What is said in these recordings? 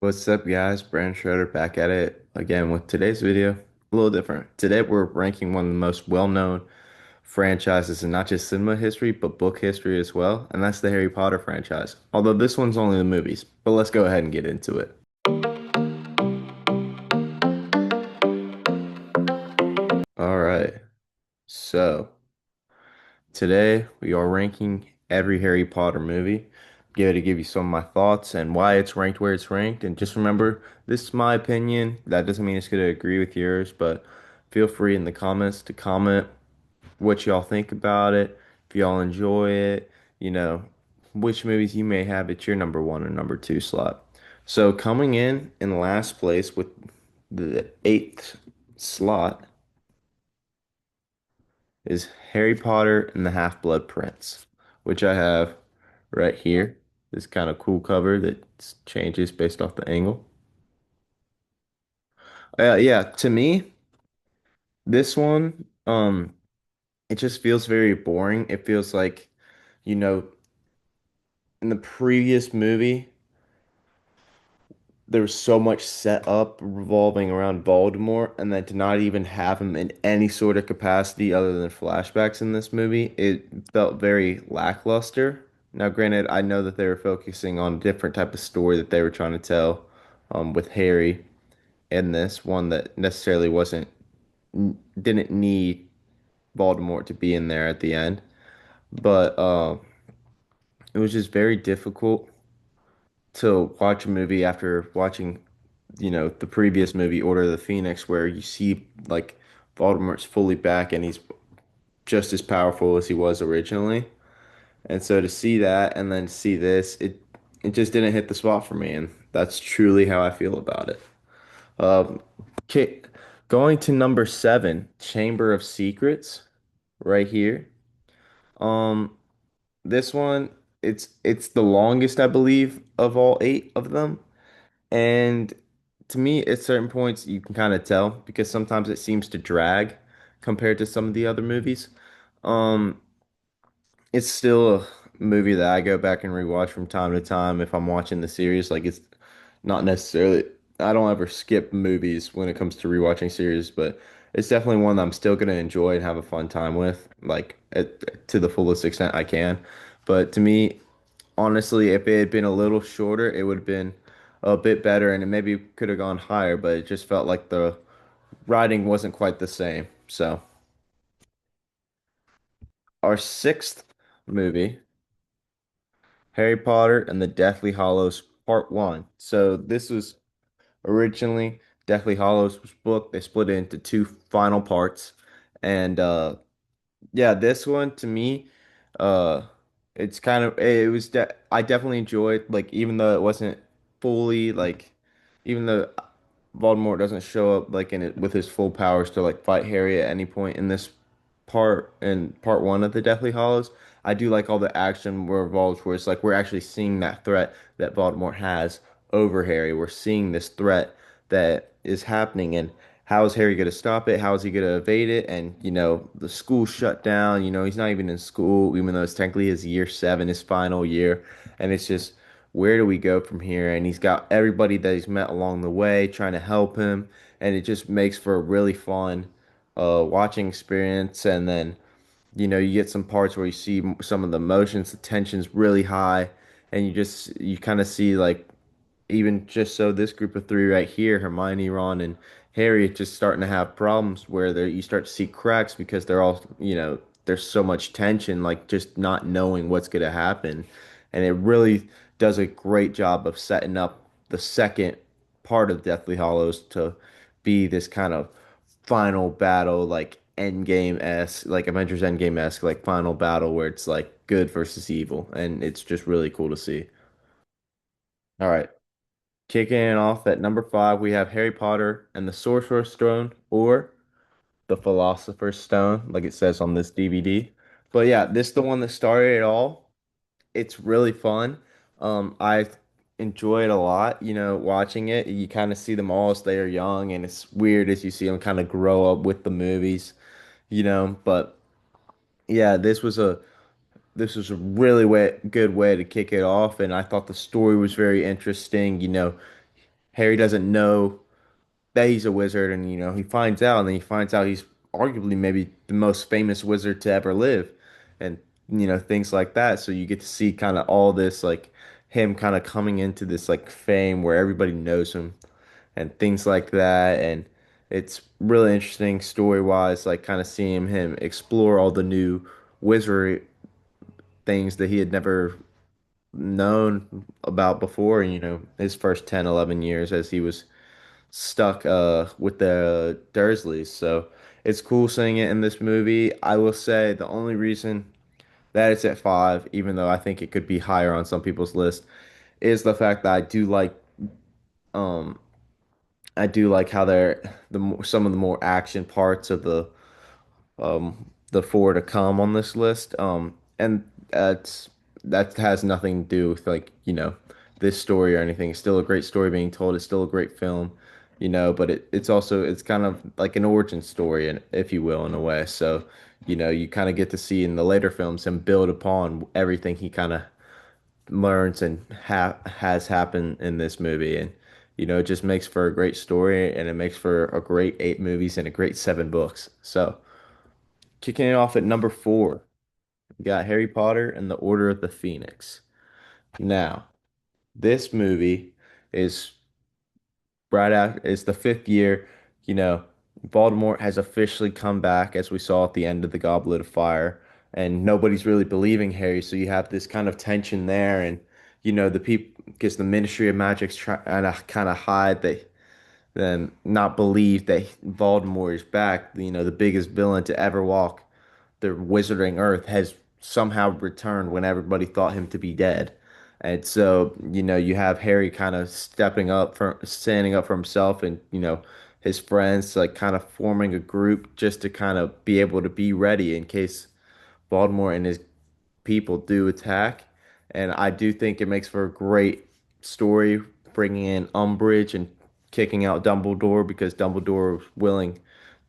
What's up, guys? Brandon Schroeder back at it again with today's video. A little different. Today, we're ranking one of the most well-known franchises in not just cinema history, but book history as well, and that's the Harry Potter franchise. Although this one's only the movies, but let's go ahead and get into it. All right. So, today we are ranking every Harry Potter movie. Going to give you some of my thoughts and why it's ranked where it's ranked. And just remember, this is my opinion. That doesn't mean it's going to agree with yours, but feel free in the comments to comment what y'all think about it, if y'all enjoy it, you know, which movies you may have at your number one or number two slot. So coming in last place with the eighth slot is Harry Potter and the Half-Blood Prince, which I have right here. This kind of cool cover that changes based off the angle. Yeah, to me, this one, it just feels very boring. It feels like, you know, in the previous movie, there was so much set up revolving around Voldemort, and then to not even have him in any sort of capacity other than flashbacks in this movie, it felt very lackluster. Now, granted, I know that they were focusing on a different type of story that they were trying to tell, with Harry in this one that necessarily didn't need Voldemort to be in there at the end, but it was just very difficult to watch a movie after watching, the previous movie, Order of the Phoenix, where you see like Voldemort's fully back and he's just as powerful as he was originally. And so to see that and then see this, it just didn't hit the spot for me, and that's truly how I feel about it. Um, okay, going to number seven, Chamber of Secrets, right here. Um, this one, it's the longest, I believe, of all eight of them. And to me, at certain points, you can kind of tell because sometimes it seems to drag compared to some of the other movies. Um, it's still a movie that I go back and rewatch from time to time if I'm watching the series. Like it's not necessarily, I don't ever skip movies when it comes to rewatching series, but it's definitely one that I'm still gonna enjoy and have a fun time with, like to the fullest extent I can. But to me, honestly, if it had been a little shorter, it would have been a bit better and it maybe could have gone higher, but it just felt like the writing wasn't quite the same. So, our sixth movie, Harry Potter and the Deathly Hallows Part 1. So, this was originally Deathly Hallows was booked. They split it into two final parts. And yeah, this one to me, uh, it's kind of it was I definitely enjoyed, like, even though it wasn't fully like, even though Voldemort doesn't show up like in it with his full powers to like fight Harry at any point in this part one of the Deathly Hallows. I do like all the action where involved where it's like we're actually seeing that threat that Voldemort has over Harry. We're seeing this threat that is happening, and how is Harry going to stop it? How is he going to evade it? And the school shut down. He's not even in school, even though it's technically his year seven, his final year, and it's just where do we go from here? And he's got everybody that he's met along the way trying to help him, and it just makes for a really fun watching experience. And then you get some parts where you see some of the emotions, the tension's really high, and you kind of see, like, even just so this group of three right here, Hermione, Ron, and Harry, just starting to have problems where you start to see cracks because they're all, there's so much tension, like just not knowing what's going to happen. And it really does a great job of setting up the second part of Deathly Hollows to be this kind of final battle, like Endgame-esque, like Avengers Endgame-esque, like final battle where it's like good versus evil. And it's just really cool to see. All right. Kicking it off at number five, we have Harry Potter and the Sorcerer's Stone, or the Philosopher's Stone, like it says on this DVD. But yeah, this is the one that started it all. It's really fun. I enjoy it a lot, watching it. You kind of see them all as they are young, and it's weird as you see them kind of grow up with the movies, But yeah, this was a really good way to kick it off, and I thought the story was very interesting. Harry doesn't know that he's a wizard, and he finds out, and then he finds out he's arguably maybe the most famous wizard to ever live, and things like that. So you get to see kind of all this, like him kind of coming into this like fame where everybody knows him and things like that. And it's really interesting story wise, like kind of seeing him explore all the new wizardry things that he had never known about before, his first 10, 11 years as he was stuck with the Dursleys. So it's cool seeing it in this movie. I will say the only reason that it's at five, even though I think it could be higher on some people's list, is the fact that um I do like how some of the more action parts of the four to come on this list. And that has nothing to do with like, this story or anything. It's still a great story being told. It's still a great film, but it's kind of like an origin story, and if you will, in a way. So, you kind of get to see in the later films him build upon everything he kind of learns and has happened in this movie. And, it just makes for a great story, and it makes for a great eight movies and a great seven books. So, kicking it off at number four, we got Harry Potter and the Order of the Phoenix. Now, this movie is right after it's the fifth year. You know, Voldemort has officially come back, as we saw at the end of the Goblet of Fire, and nobody's really believing Harry. So you have this kind of tension there, and the people, because the Ministry of Magic's trying to kind of hide that, then not believe that Voldemort is back. The biggest villain to ever walk the Wizarding Earth has somehow returned when everybody thought him to be dead. And so, you have Harry kind of standing up for himself and, his friends, like kind of forming a group just to kind of be able to be ready in case Voldemort and his people do attack. And I do think it makes for a great story bringing in Umbridge and kicking out Dumbledore because Dumbledore was willing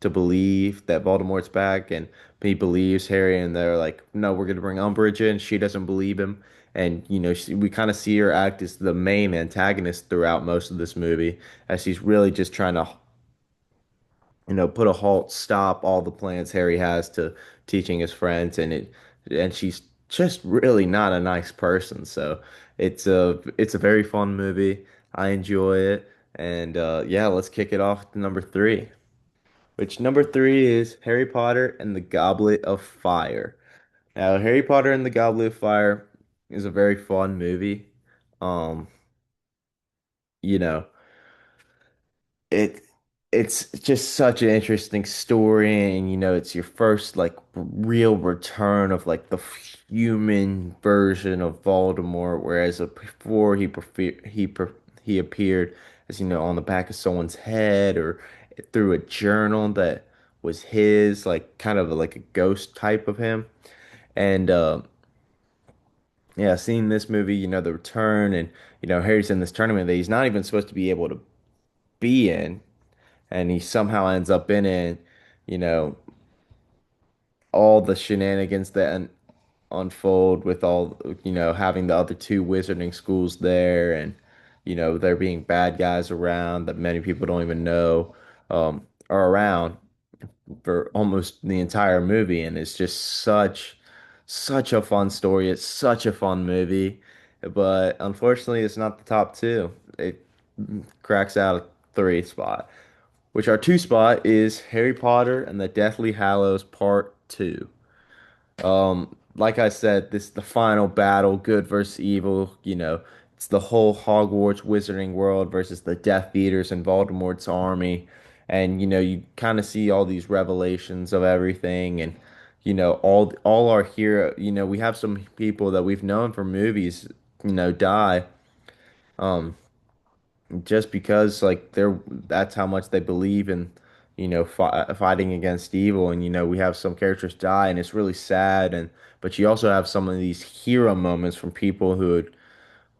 to believe that Voldemort's back and he believes Harry and they're like, no, we're going to bring Umbridge in. She doesn't believe him. And, we kind of see her act as the main antagonist throughout most of this movie as she's really just trying to put a halt, stop all the plans Harry has to teaching his friends, and she's just really not a nice person. So it's a very fun movie. I enjoy it, and yeah, let's kick it off to number three. Which number three is Harry Potter and the Goblet of Fire. Now, Harry Potter and the Goblet of Fire is a very fun movie. Um, you know. it it's just such an interesting story, and it's your first like real return of like the human version of Voldemort, whereas before he appeared as on the back of someone's head or through a journal that was his, like kind of like a ghost type of him. And yeah, seeing this movie, the return, and Harry's in this tournament that he's not even supposed to be able to be in, and he somehow ends up in it. You know, all the shenanigans that unfold with all, having the other two wizarding schools there, and there being bad guys around that many people don't even know are around for almost the entire movie, and it's just such a fun story. It's such a fun movie, but unfortunately, it's not the top two. It cracks out a three spot, which our two spot is Harry Potter and the Deathly Hallows Part 2. Like I said, this is the final battle, good versus evil. It's the whole Hogwarts wizarding world versus the Death Eaters and Voldemort's army. And you kind of see all these revelations of everything, and all our hero, we have some people that we've known from movies, die. Um, just because like that's how much they believe in fighting against evil, and we have some characters die, and it's really sad. And but you also have some of these hero moments from people who would,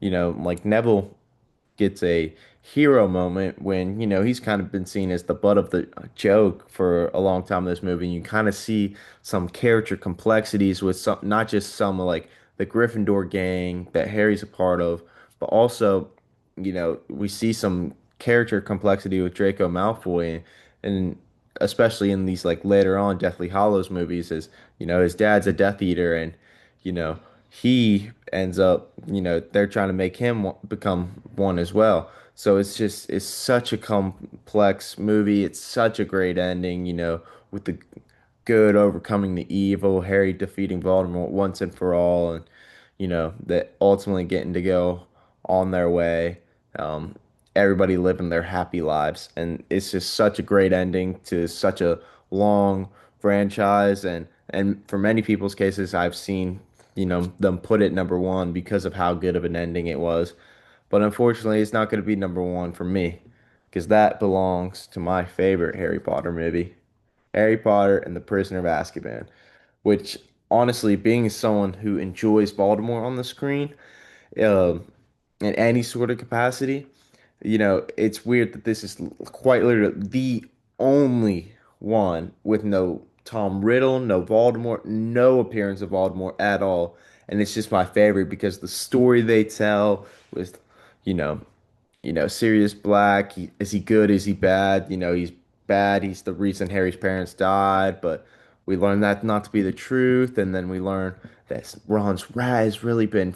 like Neville gets a hero moment when he's kind of been seen as the butt of the joke for a long time in this movie. And you kind of see some character complexities with some, not just some of like the Gryffindor gang that Harry's a part of, but also we see some character complexity with Draco Malfoy, and especially in these like later on Deathly Hallows movies, is his dad's a Death Eater, and you know he ends up they're trying to make him become one as well. So it's such a complex movie. It's such a great ending, with the good overcoming the evil, Harry defeating Voldemort once and for all, and that ultimately getting to go on their way. Um, Everybody living their happy lives, and it's just such a great ending to such a long franchise, and for many people's cases, I've seen them put it number one because of how good of an ending it was. But unfortunately, it's not going to be number one for me because that belongs to my favorite Harry Potter movie, Harry Potter and the Prisoner of Azkaban, which honestly, being someone who enjoys Baltimore on the screen, um, in any sort of capacity, it's weird that this is quite literally the only one with no Tom Riddle, no Voldemort, no appearance of Voldemort at all. And it's just my favorite because the story they tell with, you know, Sirius Black, is he good? Is he bad? He's bad. He's the reason Harry's parents died, but we learn that not to be the truth, and then we learn that Ron's rat has really been,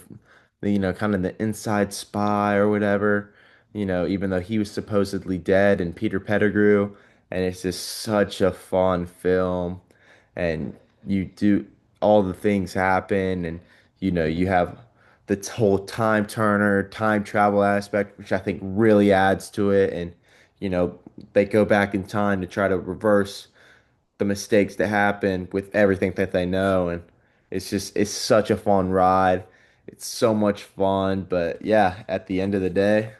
kind of the inside spy or whatever, even though he was supposedly dead, and Peter Pettigrew, and it's just such a fun film, and you do all the things happen, and you have the whole time turner, time travel aspect, which I think really adds to it. And, you know, they go back in time to try to reverse the mistakes that happen with everything that they know. And it's such a fun ride. It's so much fun. But yeah, at the end of the day,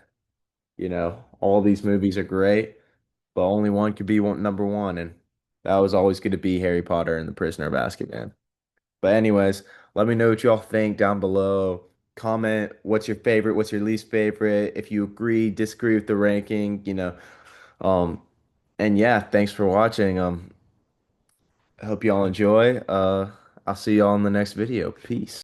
all these movies are great, but only one could be number one. And that was always going to be Harry Potter and the Prisoner of Azkaban. But anyways, let me know what y'all think down below. Comment what's your favorite, what's your least favorite, if you agree, disagree with the ranking, Um, and yeah, thanks for watching. I hope y'all enjoy. I'll see y'all in the next video. Peace.